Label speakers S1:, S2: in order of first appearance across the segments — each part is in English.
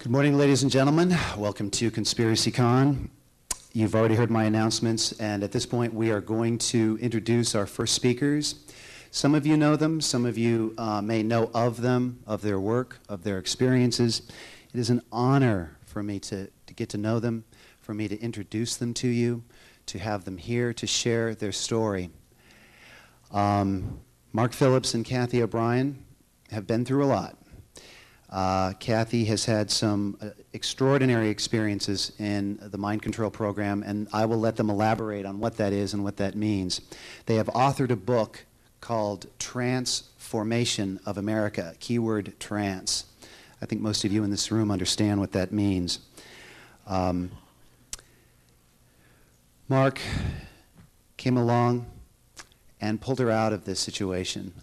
S1: Good morning, ladies and gentlemen. Welcome to Conspiracy Con. You've already heard my announcements, and at this point we are going to introduce our first speakers. Some of you know them, some of you may know of them, of their work, of their experiences. It is an honor for me to get to know them, for me to introduce them to you, to have them here to share their story. Mark Phillips and Cathy O'Brien have been through a lot. Cathy has had some extraordinary experiences in the mind control program, and I will let them elaborate on what that is and what that means. They have authored a book called Transformation of America, keyword trance. I think most of you in this room understand what that means. Mark came along and pulled her out of this situation.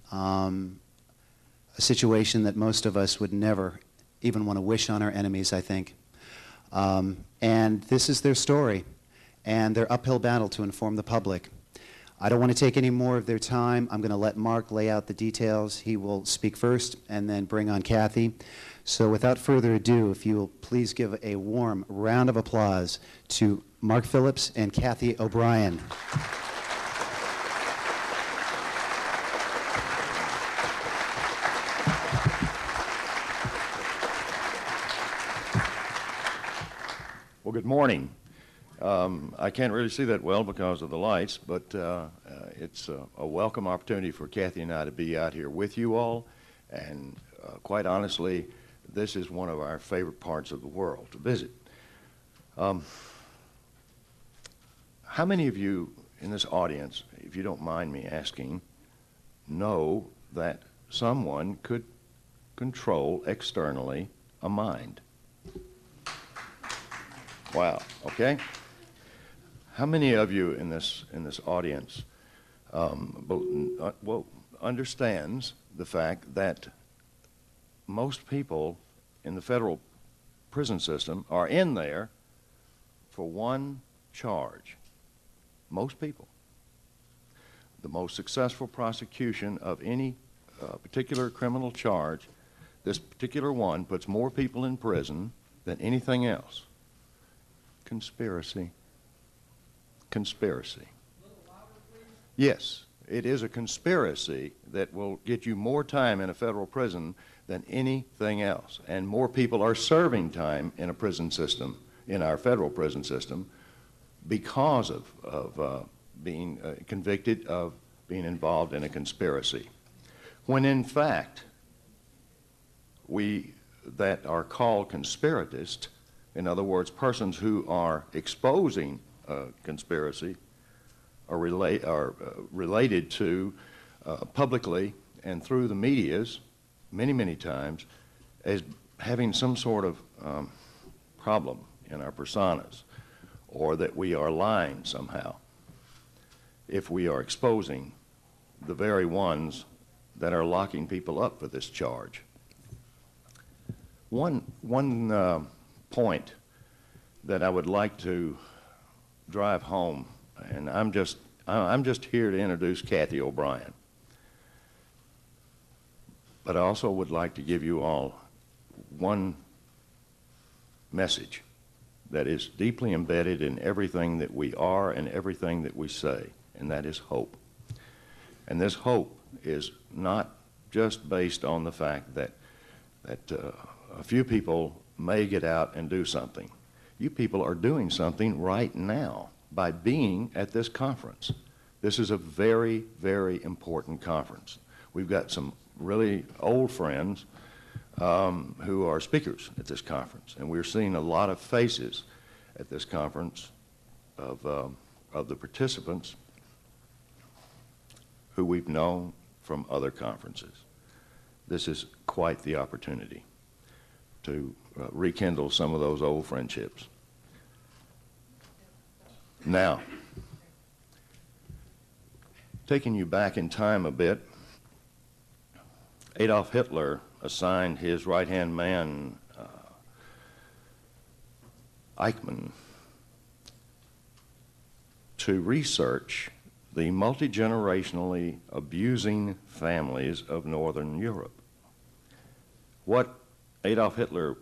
S1: A situation that most of us would never even want to wish on our enemies, I think. And this is their story and their uphill battle to inform the public. I don't want to take any more of their time. I'm going to let Mark lay out the details. He will speak first and then bring on Cathy. So without further ado, if you will please give a warm round of applause to Mark Phillips and Cathy O'Brien.
S2: Well, good morning. I can't really see that well because of the lights, but it's a welcome opportunity for Cathy and I to be out here with you all. And quite honestly, this is one of our favorite parts of the world to visit. How many of you in this audience, if you don't mind me asking, know that someone could control externally a mind? Wow. Okay. How many of you in this audience understands the fact that most people in the federal prison system are in there for one charge? Most people. The most successful prosecution of any particular criminal charge, this particular one puts more people in prison than anything else. Conspiracy. Conspiracy. Yes, it is a conspiracy that will get you more time in a federal prison than anything else. And more people are serving time in a prison system, in our federal prison system, because of being convicted of being involved in a conspiracy. When in fact, we that are called conspiratists, in other words, persons who are exposing conspiracy are related to publicly and through the medias many, many times as having some sort of problem in our personas, or that we are lying somehow if we are exposing the very ones that are locking people up for this charge. One point that I would like to drive home, and I'm just here to introduce Cathy O'Brien, but I also would like to give you all one message that is deeply embedded in everything that we are and everything that we say, and that is hope. And this hope is not just based on the fact that a few people may get out and do something. You people are doing something right now by being at this conference. This is a very, very important conference. We've got some really old friends who are speakers at this conference, and we're seeing a lot of faces at this conference of the participants who we've known from other conferences. This is quite the opportunity to rekindle some of those old friendships. Now, taking you back in time a bit, Adolf Hitler assigned his right-hand man, Eichmann, to research the multi-generationally abusing families of Northern Europe. What Adolf Hitler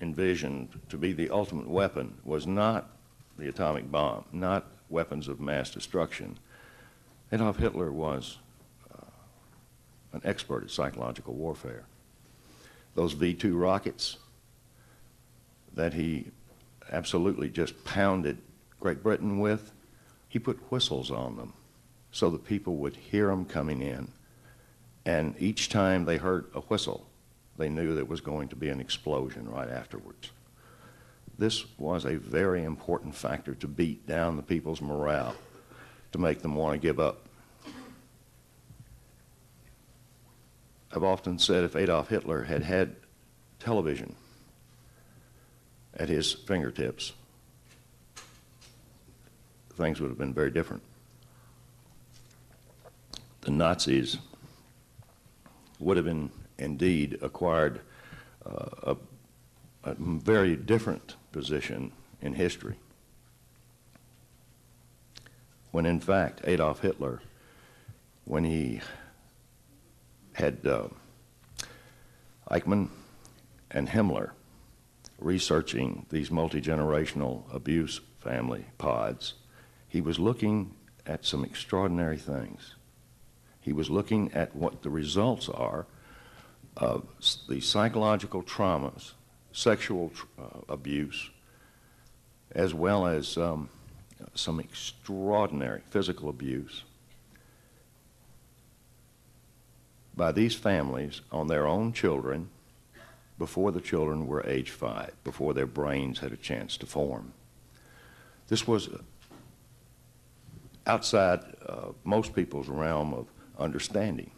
S2: envisioned to be the ultimate weapon was not the atomic bomb, not weapons of mass destruction. Adolf Hitler was an expert at psychological warfare. Those V-2 rockets that he absolutely just pounded Great Britain with, he put whistles on them so that people would hear them coming in. And each time they heard a whistle, they knew there was going to be an explosion right afterwards. This was a very important factor to beat down the people's morale, to make them want to give up. I've often said if Adolf Hitler had had television at his fingertips, things would have been very different. The Nazis would have indeed acquired a very different position in history, when in fact Adolf Hitler, when he had Eichmann and Himmler researching these multi-generational abuse family pods, he was looking at some extraordinary things. He was looking at what the results are of the psychological traumas, sexual abuse, as well as some extraordinary physical abuse by these families on their own children before the children were age 5, before their brains had a chance to form. This was outside most people's realm of understanding.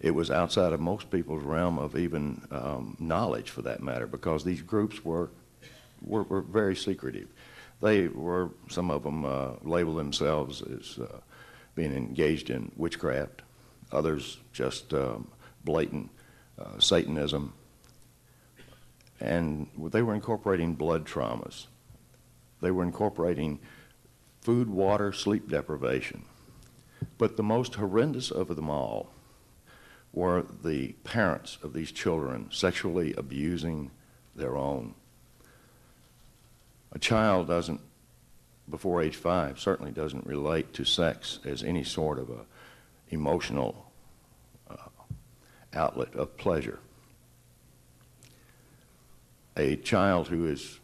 S2: It was outside of most people's realm of even knowledge, for that matter, because these groups were very secretive. They were, some of them labeled themselves as being engaged in witchcraft, others just blatant Satanism, and they were incorporating blood traumas. They were incorporating food, water, sleep deprivation. But the most horrendous of them all were the parents of these children sexually abusing their own. A child doesn't, before age 5, certainly doesn't relate to sex as any sort of a emotional outlet of pleasure. A child whose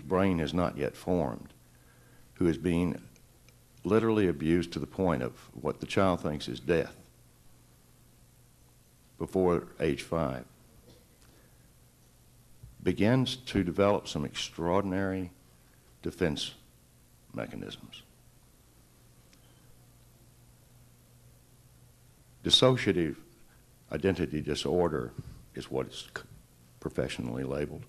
S2: brain has not yet formed, who is being literally abused to the point of what the child thinks is death before age 5, begins to develop some extraordinary defense mechanisms. Dissociative identity disorder is what it's professionally labeled.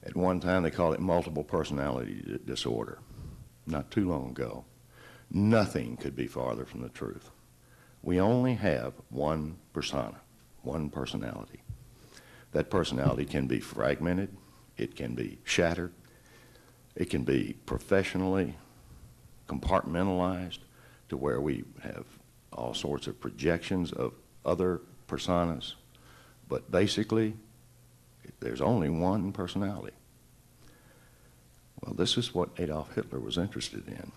S2: At one time, they called it multiple personality disorder. Not too long ago. Nothing could be farther from the truth. We only have one persona, one personality. That personality can be fragmented, it can be shattered, it can be professionally compartmentalized to where we have all sorts of projections of other personas, but basically there's only one personality. Well, this is what Adolf Hitler was interested in.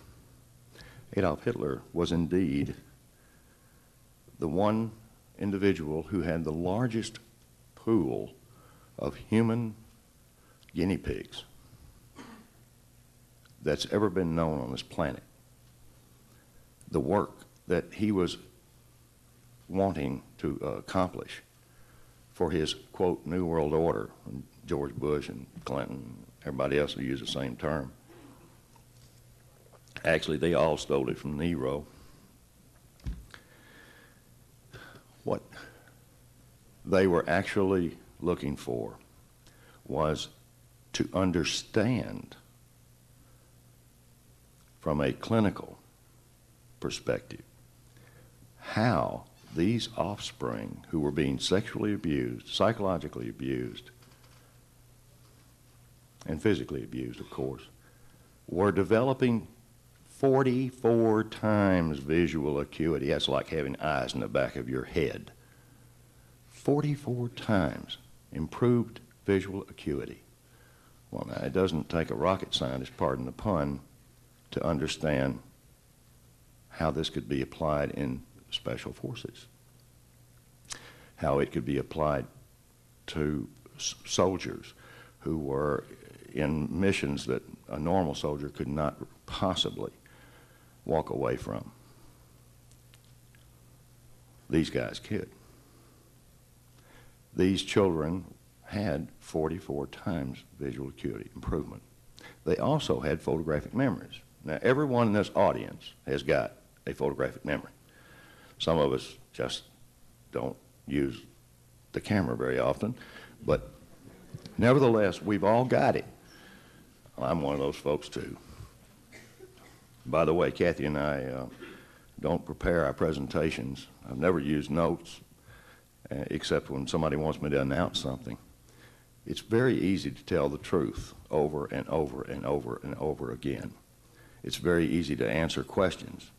S2: Adolf Hitler was indeed the one individual who had the largest pool of human guinea pigs that's ever been known on this planet. The work that he was wanting to accomplish for his, quote, New World Order, George Bush and Clinton, everybody else will use the same term. Actually, they all stole it from Nero. What they were actually looking for was to understand from a clinical perspective how these offspring who were being sexually abused, psychologically abused, and physically abused, of course, were developing 44 times visual acuity. That's like having eyes in the back of your head. 44 times improved visual acuity. Well, now, it doesn't take a rocket scientist, pardon the pun, to understand how this could be applied in special forces, how it could be applied to soldiers who were in missions that a normal soldier could not possibly walk away from. These guys could. These children had 44 times visual acuity improvement. They also had photographic memories. Now, everyone in this audience has got a photographic memory. Some of us just don't use the camera very often, but nevertheless, we've all got it. I'm one of those folks too. By the way, Cathy and I don't prepare our presentations. I've never used notes except when somebody wants me to announce something. It's very easy to tell the truth over and over and over and over again. It's very easy to answer questions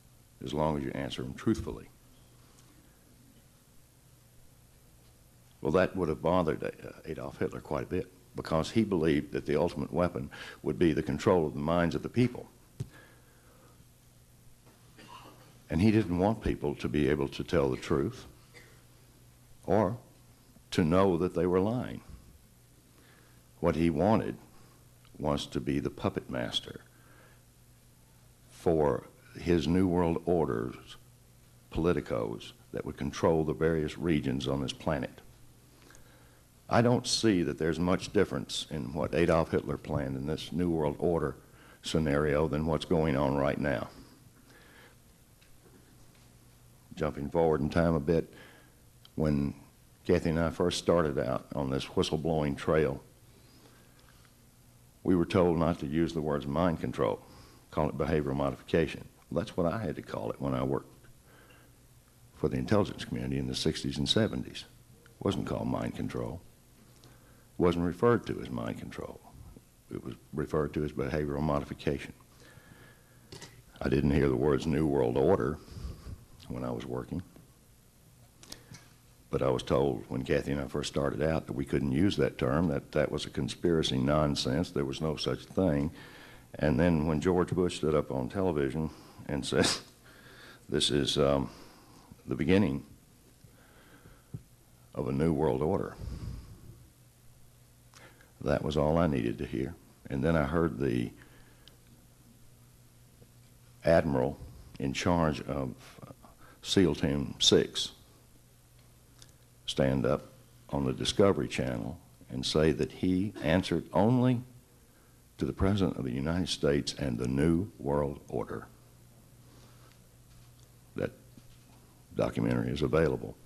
S2: as long as you answer them truthfully. Well, that would have bothered Adolf Hitler quite a bit, because he believed that the ultimate weapon would be the control of the minds of the people. And he didn't want people to be able to tell the truth or to know that they were lying. What he wanted was to be the puppet master for his New World Order's politicos that would control the various regions on this planet. I don't see that there's much difference in what Adolf Hitler planned in this New World Order scenario than what's going on right now. Jumping forward in time a bit, when Cathy and I first started out on this whistleblowing trail, we were told not to use the words mind control, call it behavioral modification. Well, that's what I had to call it when I worked for the intelligence community in the 60s and 70s. It wasn't called mind control. It wasn't referred to as mind control. It was referred to as behavioral modification. I didn't hear the words New World Order when I was working, but I was told when Cathy and I first started out that we couldn't use that term, that that was a conspiracy nonsense, there was no such thing. And then when George Bush stood up on television and said, this is the beginning of a new world order, that was all I needed to hear. And then I heard the admiral in charge of SEAL Team 6 stand up on the Discovery Channel and say that he answered only to the President of the United States and the New World Order. That documentary is available.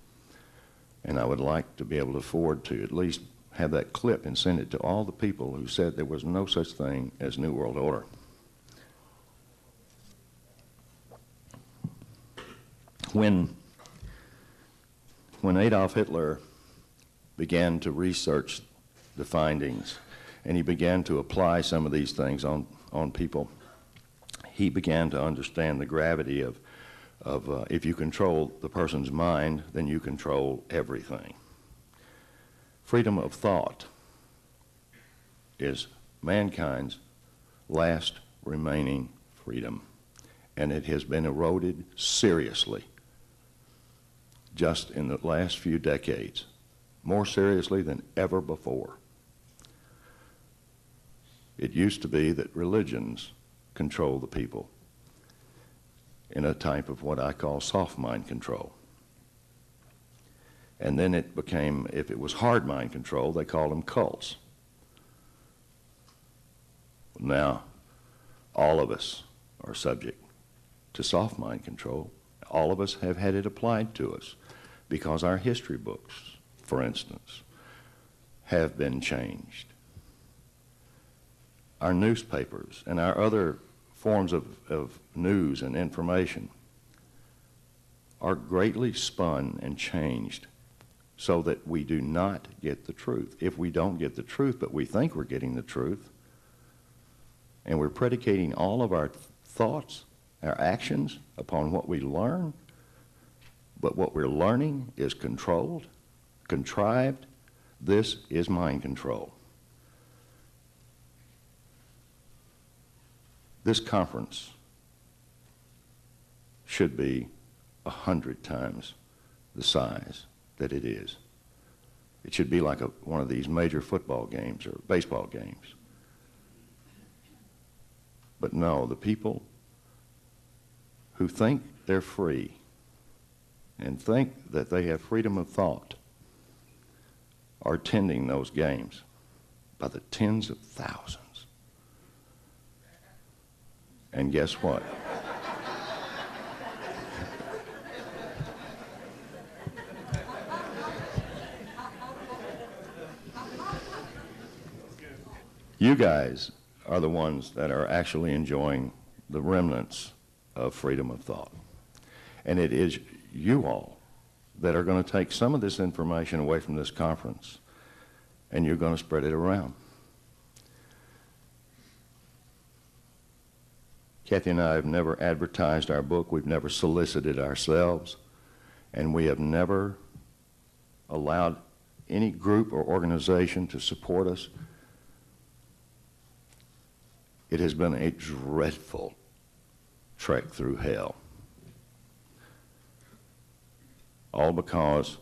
S2: And I would like to be able to afford to at least have that clip and send it to all the people who said there was no such thing as New World Order. When Adolf Hitler began to research the findings and he began to apply some of these things on people, he began to understand the gravity of if you control the person's mind, then you control everything. Freedom of thought is mankind's last remaining freedom, and it has been eroded seriously just in the last few decades, more seriously than ever before. It used to be that religions control the people in a type of what I call soft mind control. And then it became, if it was hard mind control, they called them cults. Now, all of us are subject to soft mind control. All of us have had it applied to us because our history books, for instance, have been changed. Our newspapers and our other forms of news and information are greatly spun and changed so that we do not get the truth. If we don't get the truth, but we think we're getting the truth, and we're predicating all of our thoughts, our actions upon what we learn, but what we're learning is controlled, contrived, This is mind control. This conference should be 100 times the size that it is. It should be like one of these major football games or baseball games. But no, the people who think they're free and think that they have freedom of thought are attending those games by the tens of thousands. And guess what? You guys are the ones that are actually enjoying the remnants of freedom of thought. And it is you all that are going to take some of this information away from this conference, and you're going to spread it around. Cathy and I have never advertised our book. We've never solicited ourselves, and we have never allowed any group or organization to support us. It has been a dreadful trek through hell. All because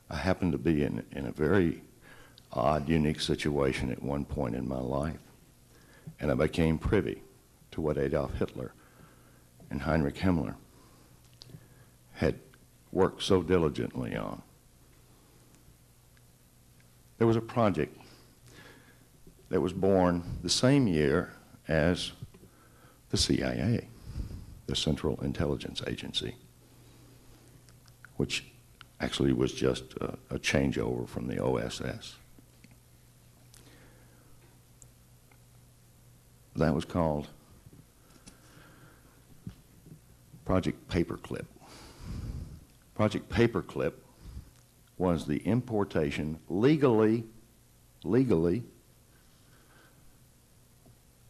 S2: I happened to be in a very odd, unique situation at one point in my life. And I became privy to what Adolf Hitler and Heinrich Himmler had worked so diligently on. There was a project that was born the same year as the CIA, the Central Intelligence Agency, which actually was just a changeover from the OSS. That was called Project Paperclip. Project Paperclip was the importation legally,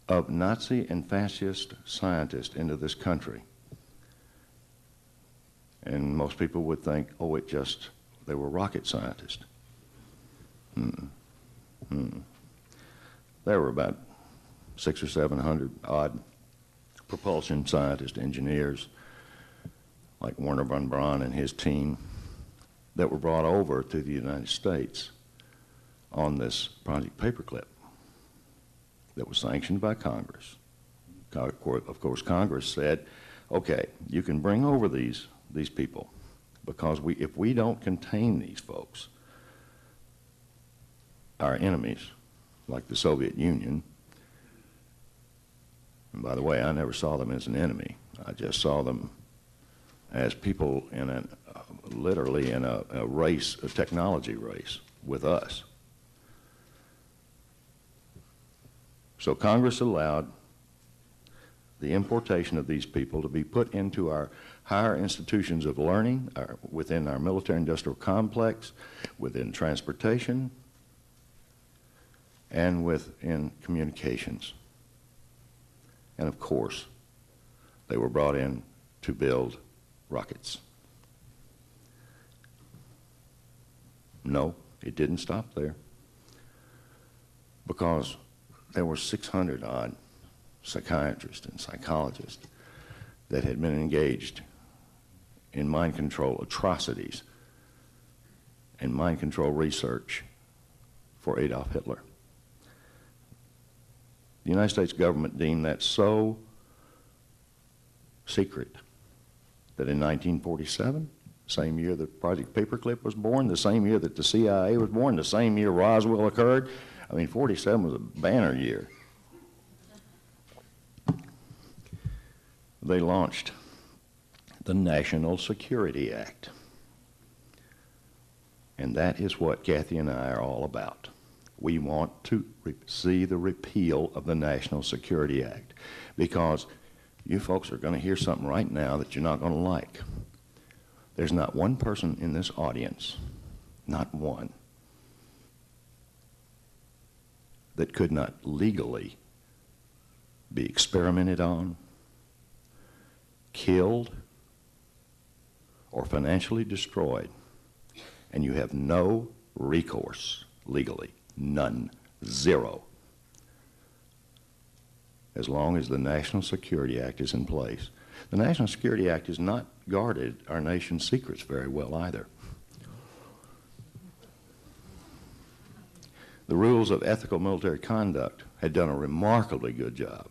S2: of Nazi and fascist scientists into this country. And most people would think, oh, they were rocket scientists. There were about 600 or 700 odd propulsion scientists, engineers, like Werner von Braun and his team, that were brought over to the United States on this Project Paperclip that was sanctioned by Congress. Of course, Congress said, okay, you can bring over these people, because if we don't contain these folks, our enemies, like the Soviet Union, and by the way, I never saw them as an enemy. I just saw them as people literally in a race, a technology race with us. So Congress allowed the importation of these people to be put into our higher institutions of learning, within our military-industrial complex, within transportation, and within communications. And of course, they were brought in to build rockets. No, it didn't stop there, because there were 600 odd psychiatrists and psychologists that had been engaged in mind control atrocities and mind control research for Adolf Hitler. The United States government deemed that so secret that in 1947, same year that Project Paperclip was born, the same year that the CIA was born, the same year Roswell occurred, 47 was a banner year. They launched the National Security Act. And that is what Cathy and I are all about. We want to see the repeal of the National Security Act, because you folks are going to hear something right now that you're not going to like. There's not one person in this audience, not one, that could not legally be experimented on, killed, or financially destroyed, and you have no recourse legally. None. Zero. As long as the National Security Act is in place. The National Security Act has not guarded our nation's secrets very well either. The rules of ethical military conduct had done a remarkably good job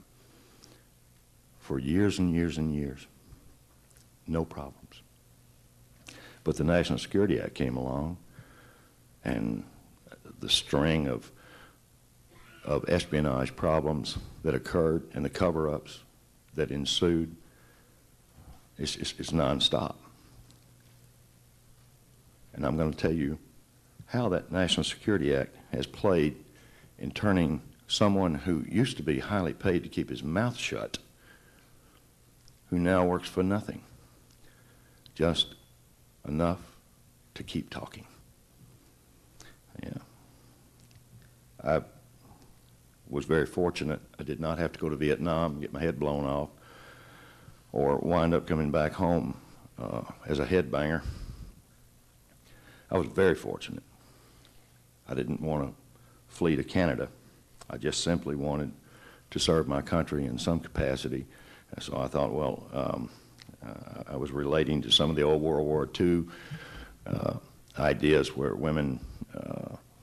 S2: for years and years and years. No problems. But the National Security Act came along, and the string of espionage problems that occurred and the cover-ups that ensued is nonstop. And I'm going to tell you how that National Security Act has played in turning someone who used to be highly paid to keep his mouth shut, who now works for nothing, just enough to keep talking. Yeah. I was very fortunate. I did not have to go to Vietnam, get my head blown off, or wind up coming back home as a headbanger. I was very fortunate. I didn't want to flee to Canada. I just simply wanted to serve my country in some capacity. And so I thought, well, I was relating to some of the old World War II ideas where women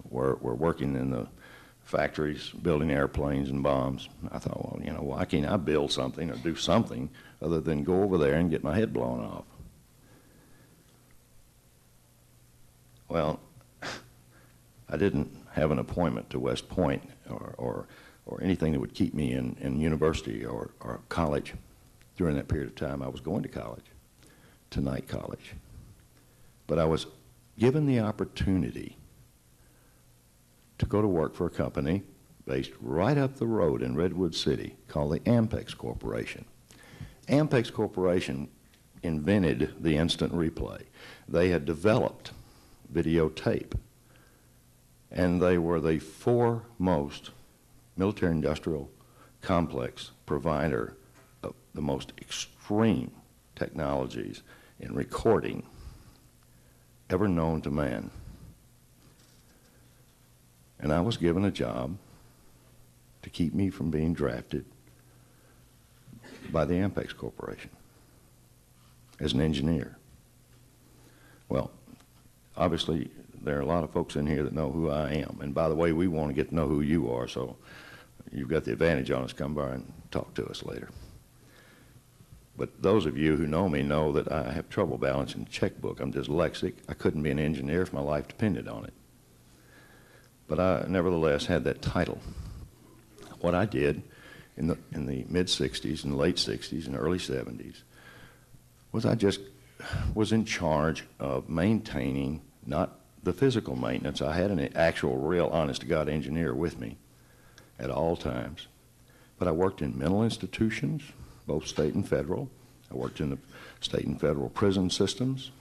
S2: were working in the factories, building airplanes and bombs. I thought, well, you know, why can't I build something or do something other than go over there and get my head blown off? Well, I didn't have an appointment to West Point or anything that would keep me in university or college during that period of time. I was going to college, to night college. But I was given the opportunity to go to work for a company based right up the road in Redwood City called the Ampex Corporation. Ampex Corporation invented the instant replay. They had developed videotape, and they were the foremost military-industrial complex provider of the most extreme technologies in recording ever known to man. And I was given a job to keep me from being drafted by the Ampex Corporation as an engineer. Well, obviously, there are a lot of folks in here that know who I am. And by the way, we want to get to know who you are, so you've got the advantage on us. Come by and talk to us later. But those of you who know me know that I have trouble balancing the checkbook. I'm dyslexic. I couldn't be an engineer if my life depended on it. But I nevertheless had that title. What I did in the mid-'60s and late '60s and early '70s was I just was in charge of maintaining, not the physical maintenance. I had an actual, real, honest-to-God engineer with me at all times. But I worked in mental institutions, both state and federal. I worked in the state and federal prison systems,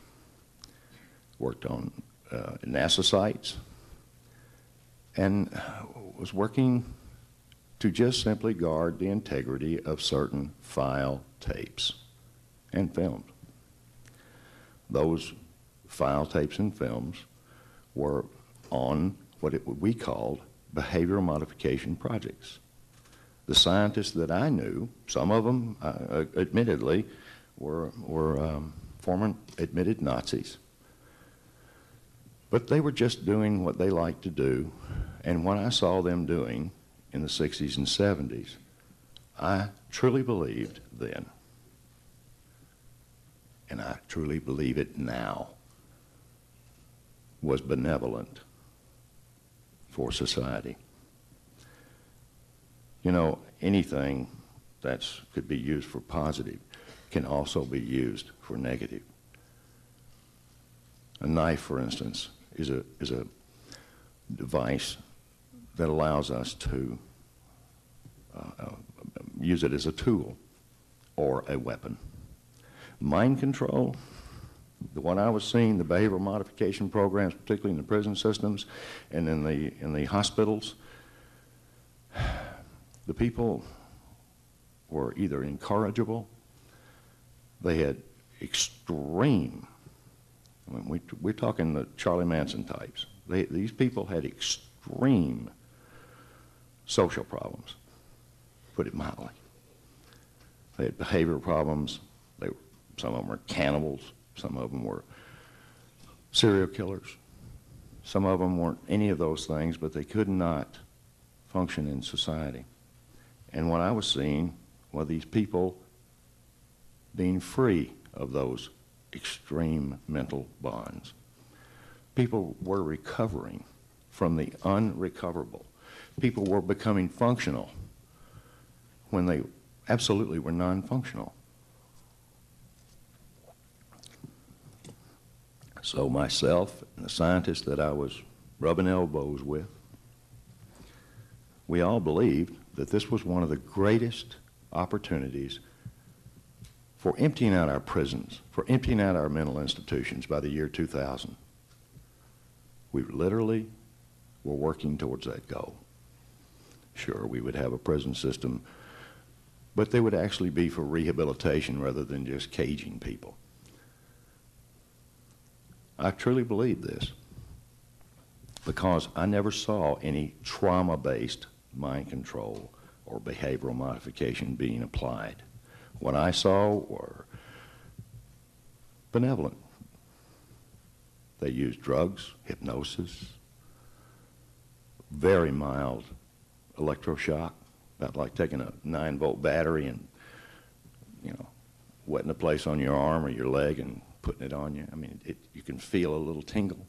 S2: worked on NASA sites, and was working to just simply guard the integrity of certain file tapes and films. Those file tapes and films were on what we called behavioral modification projects. The scientists that I knew, some of them admittedly were former admitted Nazis, but they were just doing what they liked to do. And what I saw them doing in the '60s and '70s, I truly believed then, and I truly believe it now, was benevolent for society. You know, anything that could be used for positive can also be used for negative. A knife, for instance, is a device that allows us to use it as a tool or a weapon. Mind control, the one I was seeing, the behavioral modification programs, particularly in the prison systems and in the hospitals, the people were either incorrigible, they had extreme I mean, we're talking the Charlie Manson types. These people had extreme social problems, put it mildly. They had behavioral problems. Some of them were cannibals. Some of them were serial killers. Some of them weren't any of those things, but they could not function in society. And what I was seeing were these people being free of those extreme mental bonds. People were recovering from the unrecoverable. People were becoming functional when they absolutely were non-functional. So myself and the scientists that I was rubbing elbows with, we all believed that this was one of the greatest opportunities for emptying out our prisons, for emptying out our mental institutions by the year 2000. We literally were working towards that goal. Sure, we would have a prison system, but they would actually be for rehabilitation rather than just caging people. I truly believe this because I never saw any trauma-based mind control or behavioral modification being applied. What I saw were benevolent. They used drugs, hypnosis, very mild electroshock, about like taking a 9-volt battery and, wetting a place on your arm or your leg and putting it on you. I mean, you can feel a little tingle,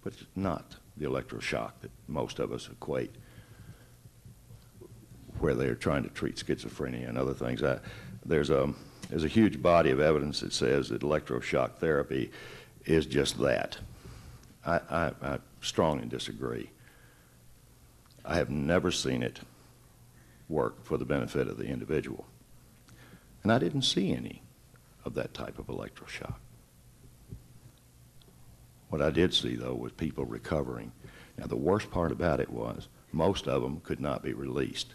S2: but it's not the electroshock that most of us equate where they're trying to treat schizophrenia and other things. There's a huge body of evidence that says that electroshock therapy is just that. I strongly disagree. I have never seen it work for the benefit of the individual. And I didn't see any of that type of electroshock. What I did see, though, was people recovering. Now, the worst part about it was most of them could not be released.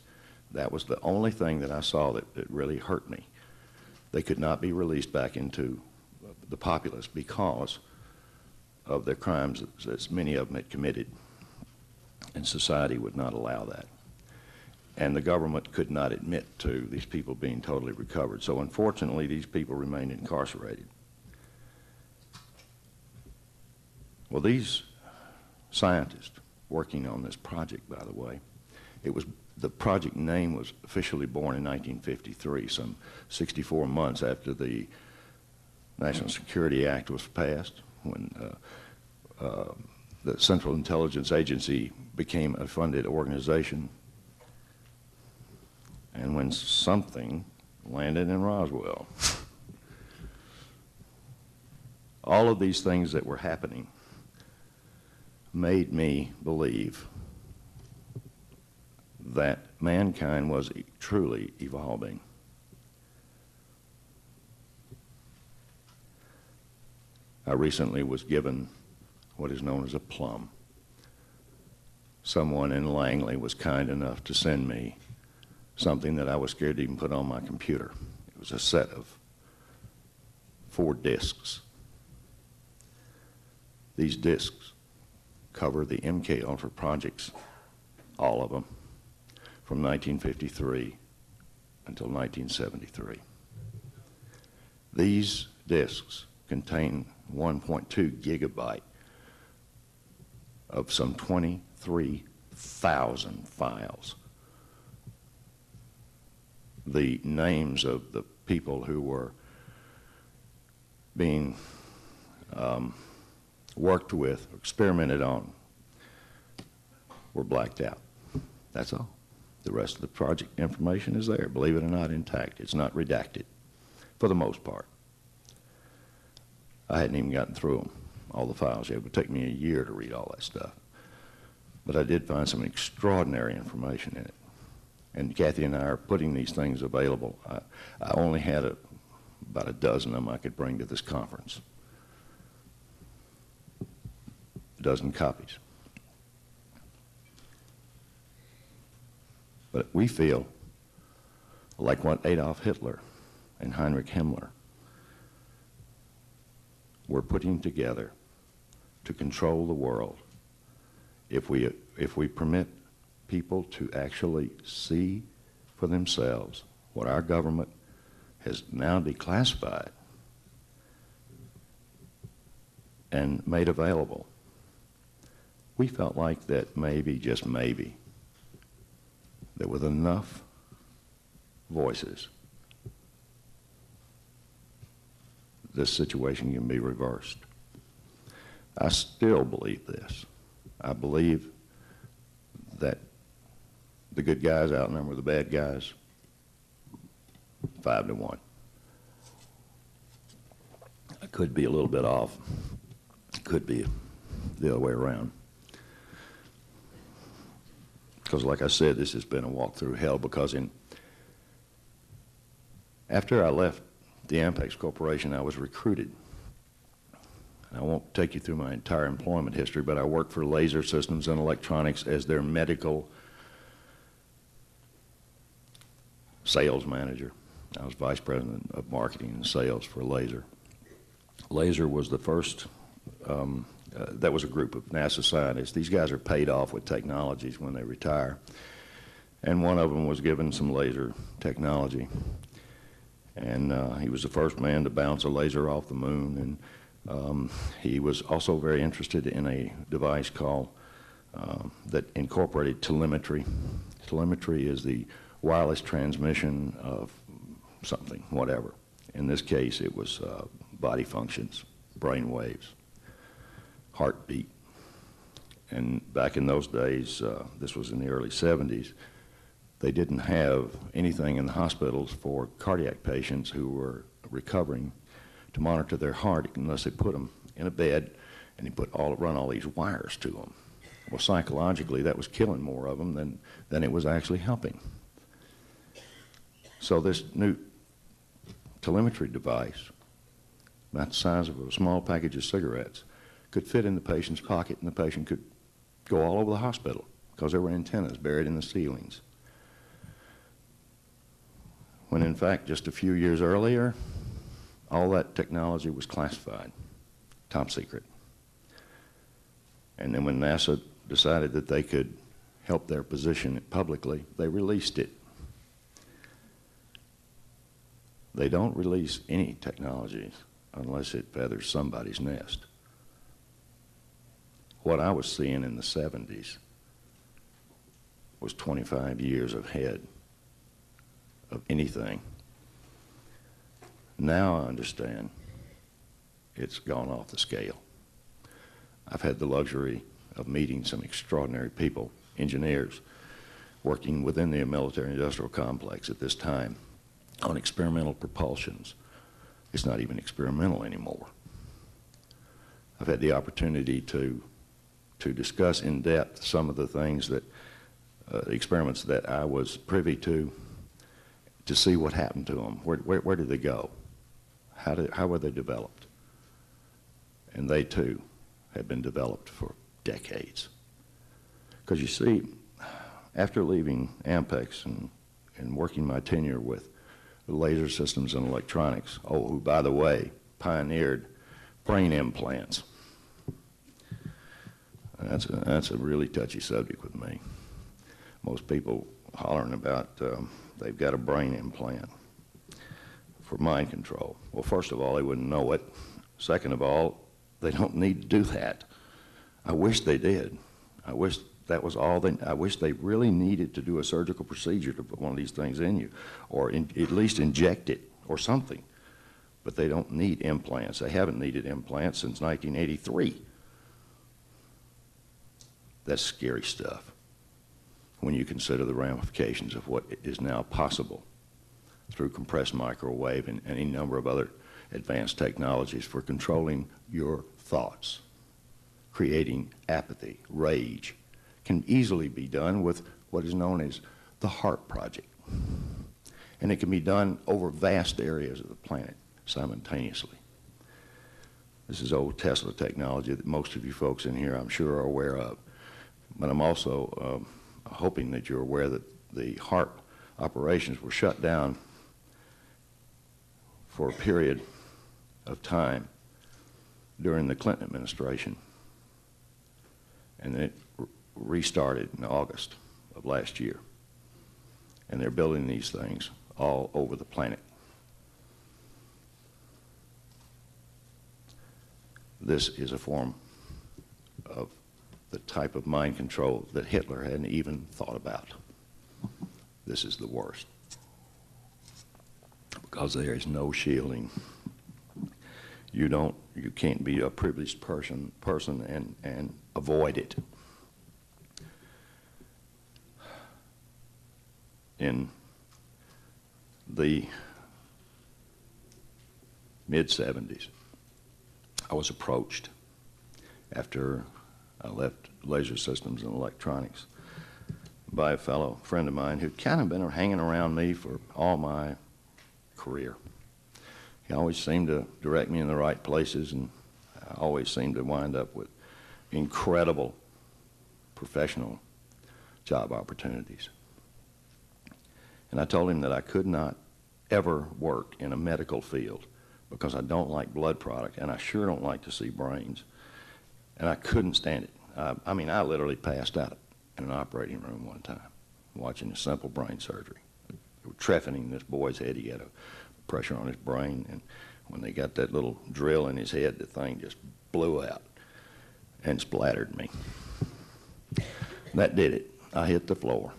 S2: That was the only thing that I saw that really hurt me. They could not be released back into the populace because of their crimes that many of them had committed. And society would not allow that. And the government could not admit to these people being totally recovered. So unfortunately, these people remained incarcerated. Well, these scientists working on this project, by the way, the project name was officially born in 1953, some 64 months after the National Security Act was passed, when the Central Intelligence Agency became a funded organization, and when something landed in Roswell. All of these things that were happening made me believe that mankind was truly evolving. I recently was given what is known as a plum. Someone in Langley was kind enough to send me something that I was scared to even put on my computer. It was a set of 4 discs. These discs cover the MK Ultra projects, all of them, from 1953 until 1973. These discs contain 1.2 gigabyte of some 23,000 files. The names of the people who were being worked with, experimented on, were blacked out. That's all. The rest of the project information is there, believe it or not, intact. It's not redacted, for the most part. I hadn't even gotten through them, all the files. It would take me a year to read all that stuff. But I did find some extraordinary information in it. And Cathy and I are putting these things available. I only had about a dozen of them I could bring to this conference. A dozen copies. But we feel like what Adolf Hitler and Heinrich Himmler we're putting together to control the world, if we permit people to actually see for themselves what our government has now declassified and made available, we felt like that maybe, just maybe, that with enough voices, this situation can be reversed. I still believe this. I believe that the good guys outnumber the bad guys 5-1. I could be a little bit off. Could be the other way around. Because like I said, this has been a walk through hell, because after I left the Ampex Corporation, I was recruited. And I won't take you through my entire employment history, but I worked for Laser Systems and Electronics as their medical sales manager. I was vice president of marketing and sales for Laser. Laser was the first, that was a group of NASA scientists. These guys are paid off with technologies when they retire. And one of them was given some laser technology. And he was the first man to bounce a laser off the moon. And he was also very interested in a device called, that incorporated telemetry. Telemetry is the wireless transmission of something, whatever. In this case, it was body functions, brain waves, heartbeat. And back in those days, this was in the early 70s, they didn't have anything in the hospitals for cardiac patients who were recovering to monitor their heart unless they put them in a bed and they run all these wires to them. Well, psychologically, that was killing more of them than it was actually helping. So this new telemetry device, about the size of a small package of cigarettes, could fit in the patient's pocket, and the patient could go all over the hospital because there were antennas buried in the ceilings. When in fact, just a few years earlier, all that technology was classified, top secret. And then when NASA decided that they could help their position it publicly, they released it. They don't release any technologies unless it feathers somebody's nest. What I was seeing in the 70s was 25 years ahead of anything. Now I understand it's gone off the scale. I've had the luxury of meeting some extraordinary people, engineers, working within the military-industrial complex at this time on experimental propulsions. It's not even experimental anymore. I've had the opportunity to discuss in depth some of the things that, experiments that I was privy to see what happened to them. Where did they go? How were they developed? And they too had been developed for decades. Because you see, after leaving Ampex and working my tenure with Laser Systems and Electronics, who, by the way, pioneered brain implants. That's a really touchy subject with me. Most people hollering about they've got a brain implant for mind control. Well, first of all, they wouldn't know it. Second of all, they don't need to do that. I wish they did. I wish that was all I wish they really needed to do a surgical procedure to put one of these things in you, or at least inject it or something. But they don't need implants. They haven't needed implants since 1983. That's scary stuff when you consider the ramifications of what is now possible through compressed microwave and any number of other advanced technologies for controlling your thoughts. Creating apathy, rage, can easily be done with what is known as the HEART project. And it can be done over vast areas of the planet simultaneously. This is old Tesla technology that most of you folks in here, I'm sure, are aware of. But I'm also hoping that you're aware that the HEART operations were shut down for a period of time during the Clinton administration. And it restarted in August of last year. And they're building these things all over the planet. This is a form of the type of mind control that Hitler hadn't even thought about. This is the worst. Because there is no shielding. You can't be a privileged person and avoid it. In the mid-70s, I was approached after I left laser systems and electronics by a fellow friend of mine who'd kind of been hanging around me for all my career. He always seemed to direct me in the right places, and I always seemed to wind up with incredible professional job opportunities. And I told him that I could not ever work in a medical field because I don't like blood product, and I sure don't like to see brains. And I couldn't stand it. I mean, I literally passed out in an operating room one time watching a simple brain surgery. They were trephining this boy's head. He had a pressure on his brain, and when they got that little drill in his head, the thing just blew out and splattered me. That did it. I hit the floor.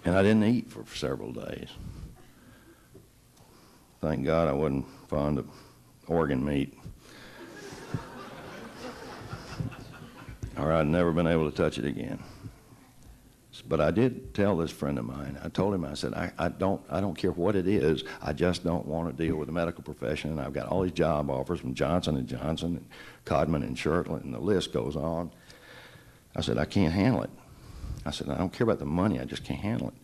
S2: And I didn't eat for several days. Thank God I wasn't fond of organ meat, or I'd never been able to touch it again. But I did tell this friend of mine, I told him, I said, I don't care what it is, I just don't want to deal with the medical profession. And I've got all these job offers from Johnson & Johnson and Codman and Shirtland, and the list goes on. I said, I can't handle it. I said, I don't care about the money, I just can't handle it.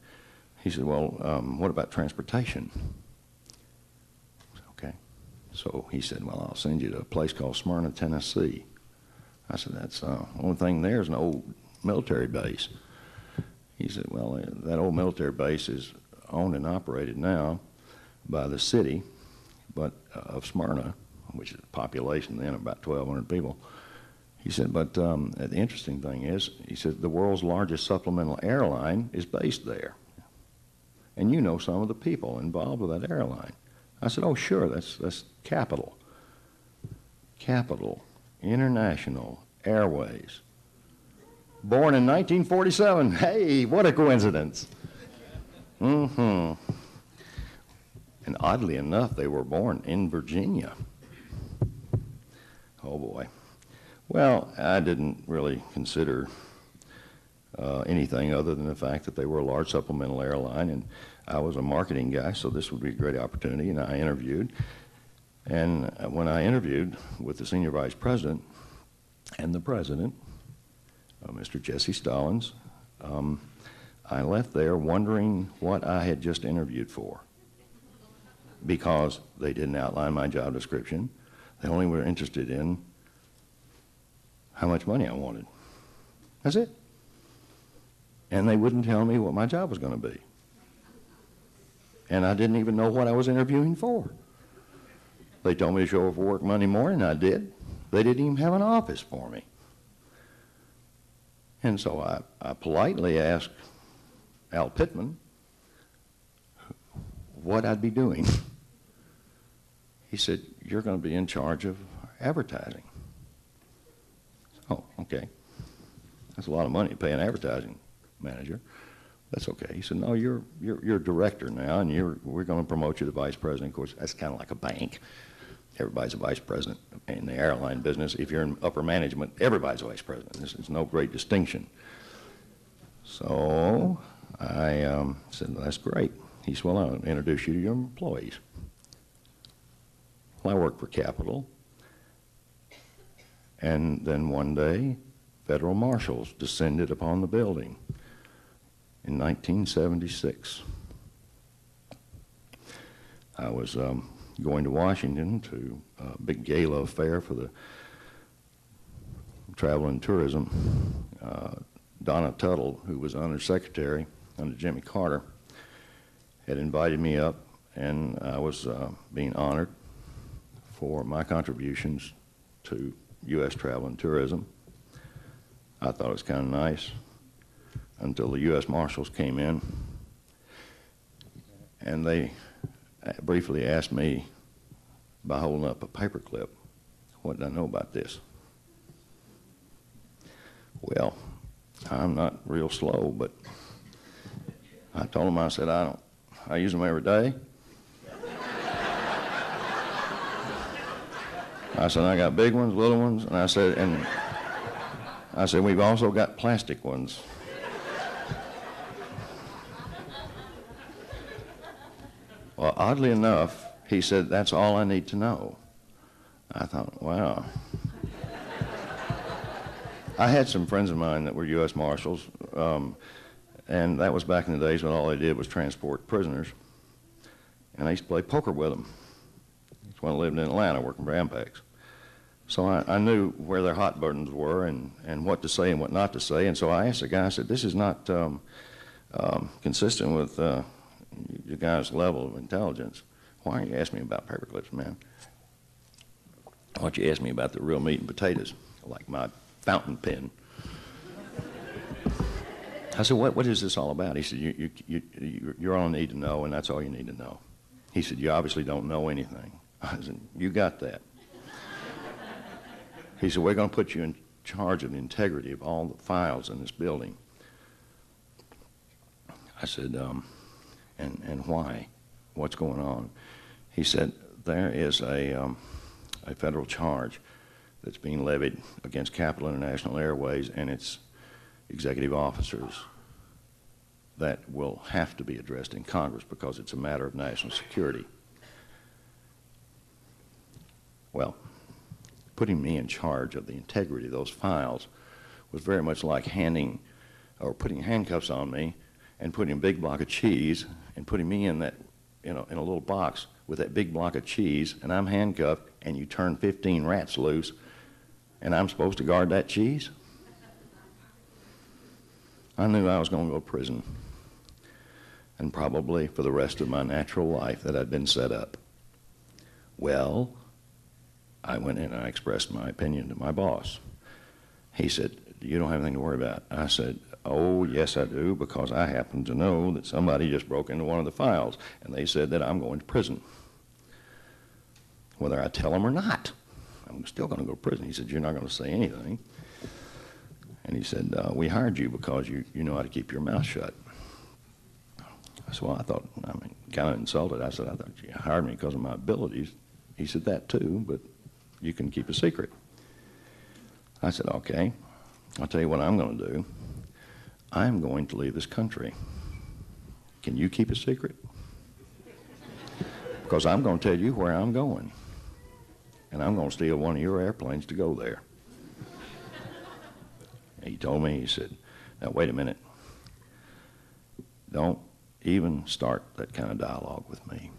S2: He said, well, what about transportation? Okay. So he said, well, I'll send you to a place called Smyrna, Tennessee. I said, that's the only thing there is an old military base. He said, well, that old military base is owned and operated now by the city of Smyrna, which is a population then of about 1,200 people. He said, but the interesting thing is, he said, the world's largest supplemental airline is based there. And you know some of the people involved with that airline. I said, oh, sure, that's Capital. Capital International Airways. Born in 1947. Hey, what a coincidence. And oddly enough, they were born in Virginia. Oh, boy. Well, I didn't really consider anything other than the fact that they were a large supplemental airline, and I was a marketing guy, so this would be a great opportunity, and I interviewed. And when I interviewed with the senior vice president and the president, Mr. Jesse Stallings, I left there wondering what I had just interviewed for, because they didn't outline my job description. They only were interested in how much money I wanted. That's it. And they wouldn't tell me what my job was going to be. And I didn't even know what I was interviewing for. They told me to show up for work Monday morning, and I did. They didn't even have an office for me. And so I politely asked Al Pittman what I'd be doing. He said, you're going to be in charge of advertising. Oh, okay. That's a lot of money to pay an advertising manager. That's okay. He said, no, you're a director now, and we're going to promote you to vice president. Of course, that's kind of like a bank. Everybody's a vice president in the airline business. If you're in upper management, everybody's a vice president. There's no great distinction. So I said, well, that's great. He said, well, I'll introduce you to your employees. Well, I worked for Capital. And then one day, federal marshals descended upon the building in 1976. I was going to Washington to a big gala affair for the travel and tourism. Donna Tuttle, who was undersecretary under Jimmy Carter, had invited me up, and I was being honored for my contributions to U.S. travel and tourism. I thought it was kind of nice until the U.S. Marshals came in, and they briefly asked me, by holding up a paperclip, what did I know about this? Well, I'm not real slow, but I told them, I said, I use them every day. I said, I got big ones, little ones, and I said, we've also got plastic ones. Well, oddly enough, he said, that's all I need to know. I thought, wow. I had some friends of mine that were U.S. Marshals, and that was back in the days when all they did was transport prisoners. And I used to play poker with them. That's when I lived in Atlanta working for Ampex. So I knew where their hot buttons were and what to say and what not to say. And so I asked the guy, I said, this is not consistent with your guy's level of intelligence. Why aren't you asking me about paperclips, man? Why don't you ask me about the real meat and potatoes, like my fountain pen? I said, what is this all about? He said, you're all need to know, and that's all you need to know. He said, you obviously don't know anything. I said, you got that. He said, we're going to put you in charge of the integrity of all the files in this building. I said, and why? What's going on? He said, there is a federal charge that's being levied against Capital International Airways and its executive officers that will have to be addressed in Congress because it's a matter of national security. Well, putting me in charge of the integrity of those files was very much like putting handcuffs on me and putting a big block of cheese and putting me in that, in a little box with that big block of cheese, and I'm handcuffed, and you turn 15 rats loose, and I'm supposed to guard that cheese? I knew I was going to go to prison, and probably for the rest of my natural life that I'd been set up. Well, I went in and I expressed my opinion to my boss. He said, you don't have anything to worry about. I said, oh, yes, I do, because I happen to know that somebody just broke into one of the files, and they said that I'm going to prison. Whether I tell them or not, I'm still going to go to prison. He said, you're not going to say anything. And he said, we hired you because you know how to keep your mouth shut. I said, well, I thought, kind of insulted. I said, I thought you hired me because of my abilities. He said, that too, but you can keep a secret. I said, okay, I'll tell you what I'm going to do. I'm going to leave this country. Can you keep a secret? Because I'm going to tell you where I'm going. And I'm going to steal one of your airplanes to go there. And he told me, he said, now wait a minute. Don't even start that kind of dialogue with me,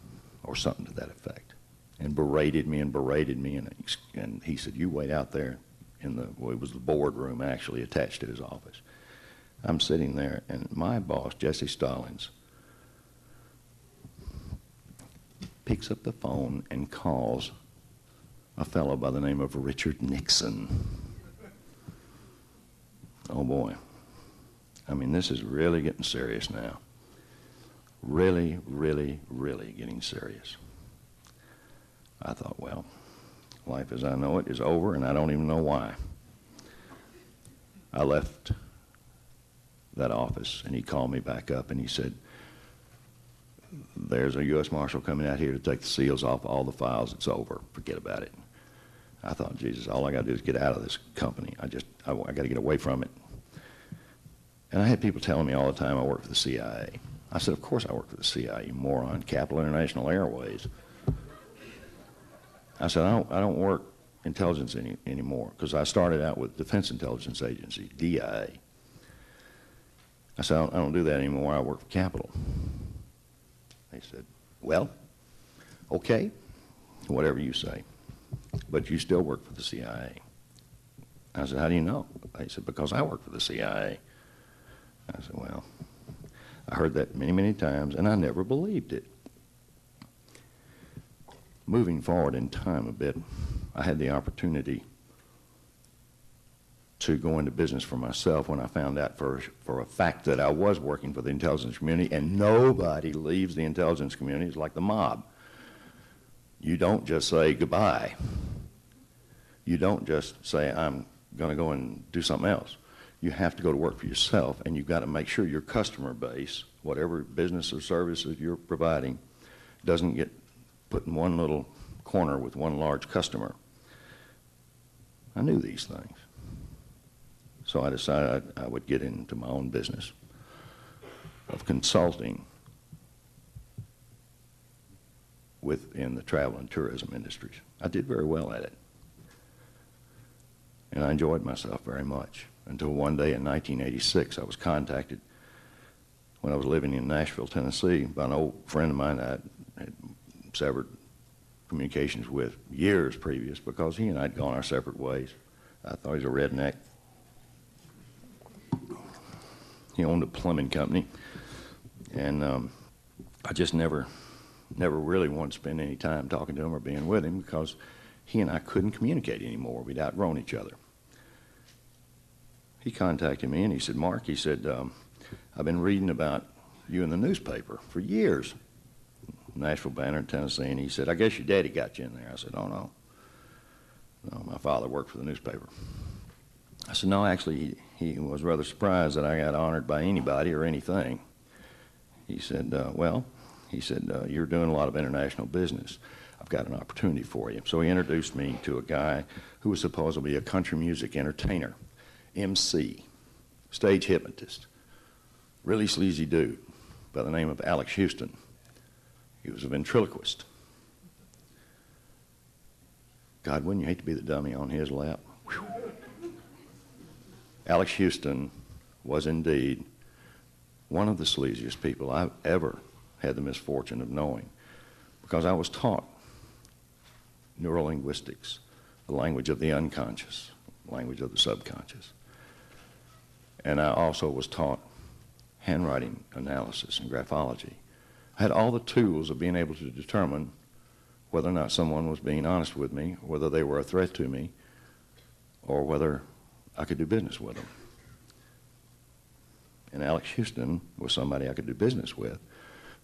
S2: or something to that effect. And berated me, and he said, you wait out there in it was the boardroom actually attached to his office. I'm sitting there, and my boss, Jesse Stallings, picks up the phone and calls a fellow by the name of Richard Nixon. Oh boy. I mean, this is really getting serious now. Really, really, really getting serious. I thought, well, life as I know it is over, and I don't even know why. I left that office, and he called me back up, and he said, there's a U.S. Marshal coming out here to take the seals off all the files. It's over. Forget about it. I thought, Jesus, all I got to do is get out of this company. I got to get away from it. And I had people telling me all the time I work for the CIA. I said, of course I work for the CIA, you moron. Capital International Airways. I said, I don't work intelligence anymore, because I started out with Defense Intelligence Agency, DIA. I said, I don't do that anymore. I work for Capital. They said, well, okay, whatever you say, but you still work for the CIA. I said, how do you know? They said, because I work for the CIA. I said, well, I heard that many, many times, and I never believed it. moving forward in time a bit, I had the opportunity to go into business for myself when I found out for a fact that I was working for the intelligence community, and nobody leaves the intelligence community. It's like the mob. You don't just say goodbye. You don't just say, I'm going to go and do something else. You have to go to work for yourself, and you've got to make sure your customer base, whatever business or services you're providing, doesn't get put in one little corner with one large customer. I knew these things. So I decided I would get into my own business of consulting within the travel and tourism industries. I did very well at it. And I enjoyed myself very much until one day in 1986 I was contacted when I was living in Nashville, Tennessee, by an old friend of mine I had severed communications with years previous because he and I had gone our separate ways. I thought he was a redneck. He owned a plumbing company, and I just never really wanted to spend any time talking to him or being with him because he and I couldn't communicate anymore. We'd outgrown each other. He contacted me and he said, Mark, he said, I've been reading about you in the newspaper for years, Nashville Banner in Tennessee, and he said, I guess your daddy got you in there. I said, oh, no. No, my father worked for the newspaper. I said, no, actually, he was rather surprised that I got honored by anybody or anything. He said, you're doing a lot of international business. I've got an opportunity for you. So he introduced me to a guy who was supposed to be a country music entertainer, MC, stage hypnotist, really sleazy dude by the name of Alex Houston. He was a ventriloquist. God, wouldn't you hate to be the dummy on his lap? Whew. Alex Houston was indeed one of the sleaziest people I've ever had the misfortune of knowing, because I was taught neurolinguistics, the language of the unconscious, language of the subconscious. And I also was taught handwriting analysis and graphology. I had all the tools of being able to determine whether or not someone was being honest with me, whether they were a threat to me, or whether I could do business with them. And Alex Houston was somebody I could do business with,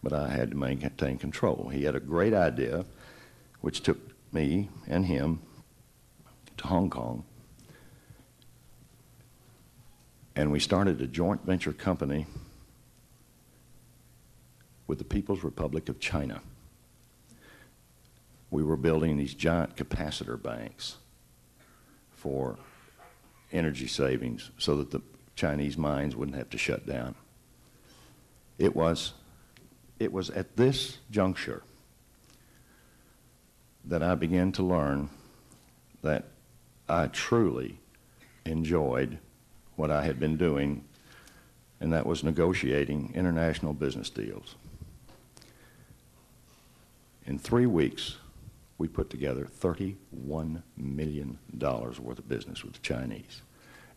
S2: but I had to maintain control. He had a great idea, which took me and him to Hong Kong, and we started a joint venture company with the People's Republic of China. We were building these giant capacitor banks for energy savings so that the Chinese mines wouldn't have to shut down. It was at this juncture that I began to learn that I truly enjoyed what I had been doing, and that was negotiating international business deals. In 3 weeks, we put together $31 million worth of business with the Chinese.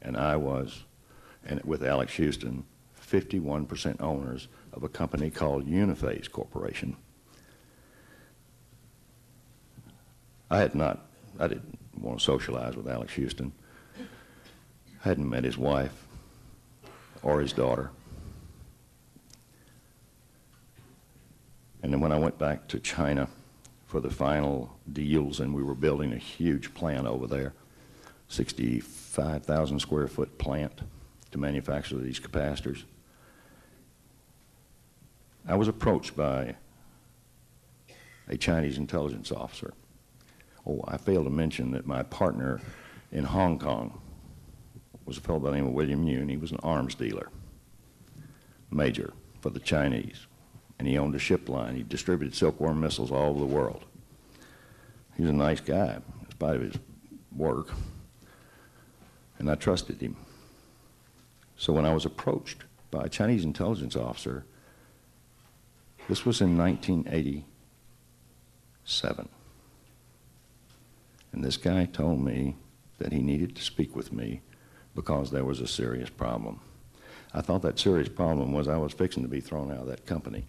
S2: And I was, and with Alex Houston, 51% owners of a company called Uniphase Corporation. I didn't want to socialize with Alex Houston. I hadn't met his wife or his daughter. And then when I went back to China for the final deals, and we were building a huge plant over there, 65,000 square foot plant to manufacture these capacitors, I was approached by a Chinese intelligence officer. Oh, I failed to mention that my partner in Hong Kong was a fellow by the name of William Yoon. He was an arms dealer, major for the Chinese, and he owned a ship line. He distributed silkworm missiles all over the world. He was a nice guy, in spite of his work, and I trusted him. So when I was approached by a Chinese intelligence officer, this was in 1987, and this guy told me that he needed to speak with me because there was a serious problem. I thought that serious problem was I was fixing to be thrown out of that company,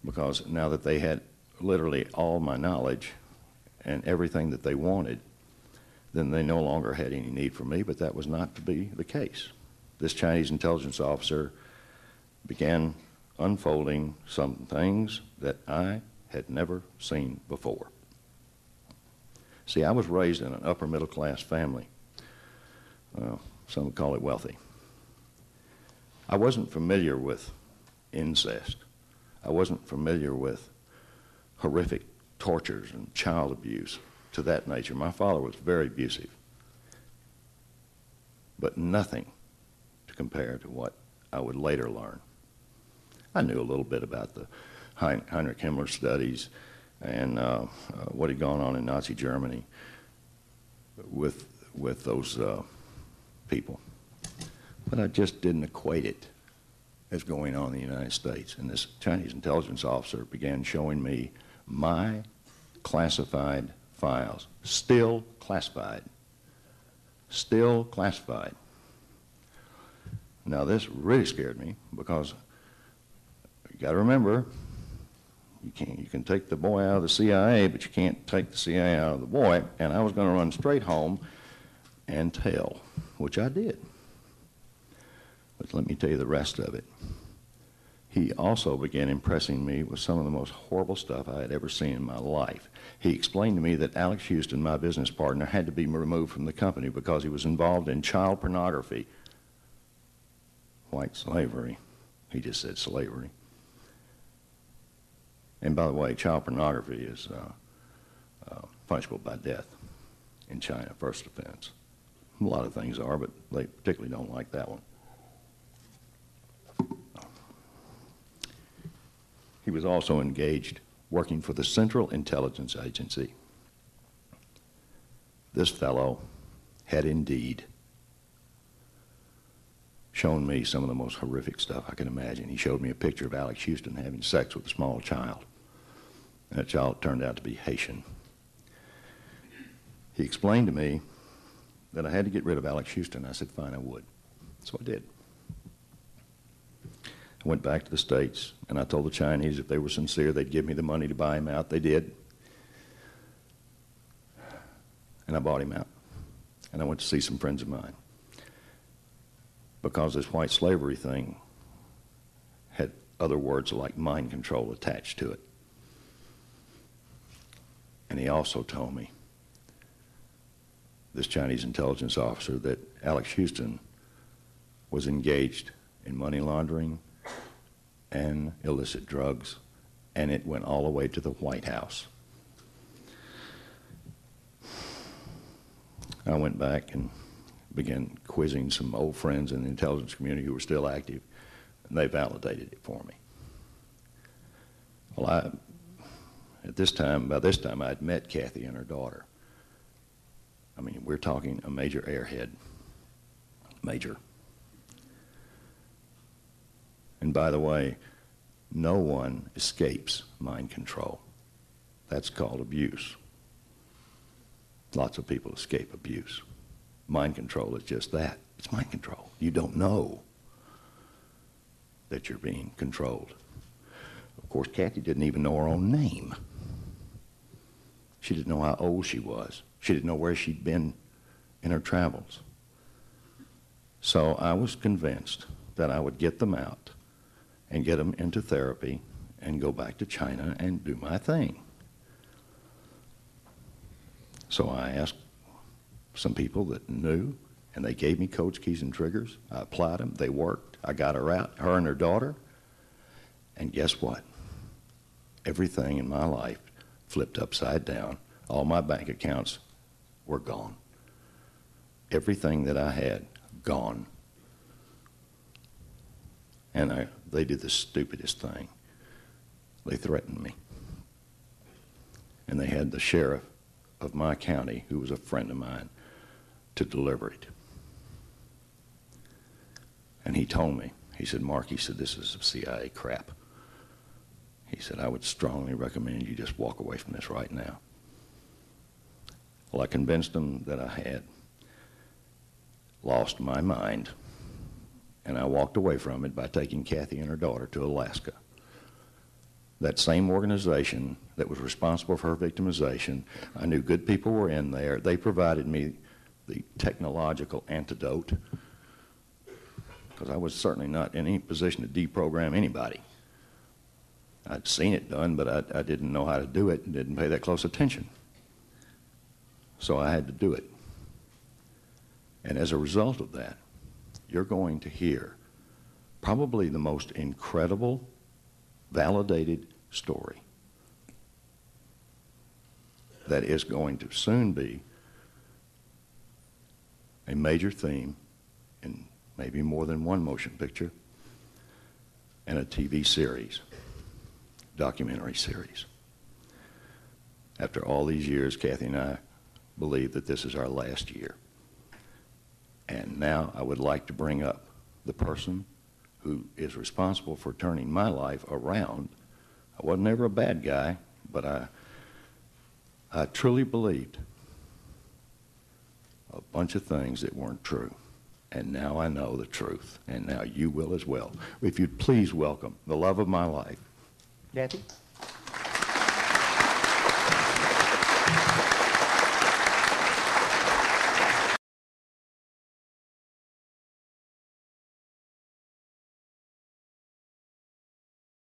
S2: because now that they had literally all my knowledge and everything that they wanted, then they no longer had any need for me, but that was not to be the case. This Chinese intelligence officer began unfolding some things that I had never seen before. See, I was raised in an upper middle class family. Some would call it wealthy. I wasn't familiar with incest. I wasn't familiar with horrific tortures and child abuse to that nature. My father was very abusive, but nothing to compare to what I would later learn. I knew a little bit about the Heinrich Himmler studies and what had gone on in Nazi Germany with those people, but I just didn't equate it as going on in the United States. And this Chinese intelligence officer began showing me my classified files, still classified. Still classified. Now this really scared me because you got to remember, you can take the boy out of the CIA, but you can't take the CIA out of the boy. And I was going to run straight home and tell, which I did. But let me tell you the rest of it. He also began impressing me with some of the most horrible stuff I had ever seen in my life. He explained to me that Alex Houston, my business partner, had to be removed from the company because he was involved in child pornography. White slavery. He just said slavery. And by the way, child pornography is punishable by death in China, first offense. A lot of things are, but they particularly don't like that one. He was also engaged working for the Central Intelligence Agency. This fellow had indeed shown me some of the most horrific stuff I can imagine. He showed me a picture of Alex Houston having sex with a small child. That child turned out to be Haitian. He explained to me that I had to get rid of Alex Houston. I said, fine, I would. So I did. I went back to the States, and I told the Chinese if they were sincere, they'd give me the money to buy him out. They did. And I bought him out. And I went to see some friends of mine. Because this white slavery thing had other words like mind control attached to it. And he also told me, this Chinese intelligence officer, that Alex Houston was engaged in money laundering and illicit drugs, and it went all the way to the White House. I went back and began quizzing some old friends in the intelligence community who were still active, and they validated it for me. Well, by this time, I'd met Cathy and her daughter. I mean, we're talking a major airhead. Major. And by the way, no one escapes mind control. That's called abuse. Lots of people escape abuse. Mind control is just that. It's mind control. You don't know that you're being controlled. Of course, Cathy didn't even know her own name. She didn't know how old she was. She didn't know where she'd been in her travels. So I was convinced that I would get them out and get them into therapy and go back to China and do my thing. So I asked some people that knew, and they gave me codes, keys, and triggers. I applied them. They worked. I got her out, her and her daughter. And guess what? Everything in my life flipped upside down. All my bank accounts were gone. Everything that I had, gone. And they did the stupidest thing. They threatened me. And they had the sheriff of my county, who was a friend of mine, to deliver it. And he told me, he said, Mark, he said, this is CIA crap. He said, I would strongly recommend you just walk away from this right now. Well, I convinced him that I had lost my mind, and I walked away from it by taking Cathy and her daughter to Alaska. that same organization that was responsible for her victimization. I knew good people were in there. They provided me the technological antidote, because I was certainly not in any position to deprogram anybody. I'd seen it done, but I didn't know how to do it and didn't pay that close attention. So I had to do it. And as a result of that, you're going to hear probably the most incredible, validated story that is going to soon be a major theme in maybe more than one motion picture and a TV series, documentary series. After all these years, Cathy and I believe that this is our last year. And now I would like to bring up the person who is responsible for turning my life around. I wasn't ever a bad guy, but I truly believed a bunch of things that weren't true. And now I know the truth, and now you will as well. If you'd please welcome the love of my life,
S3: Cathy?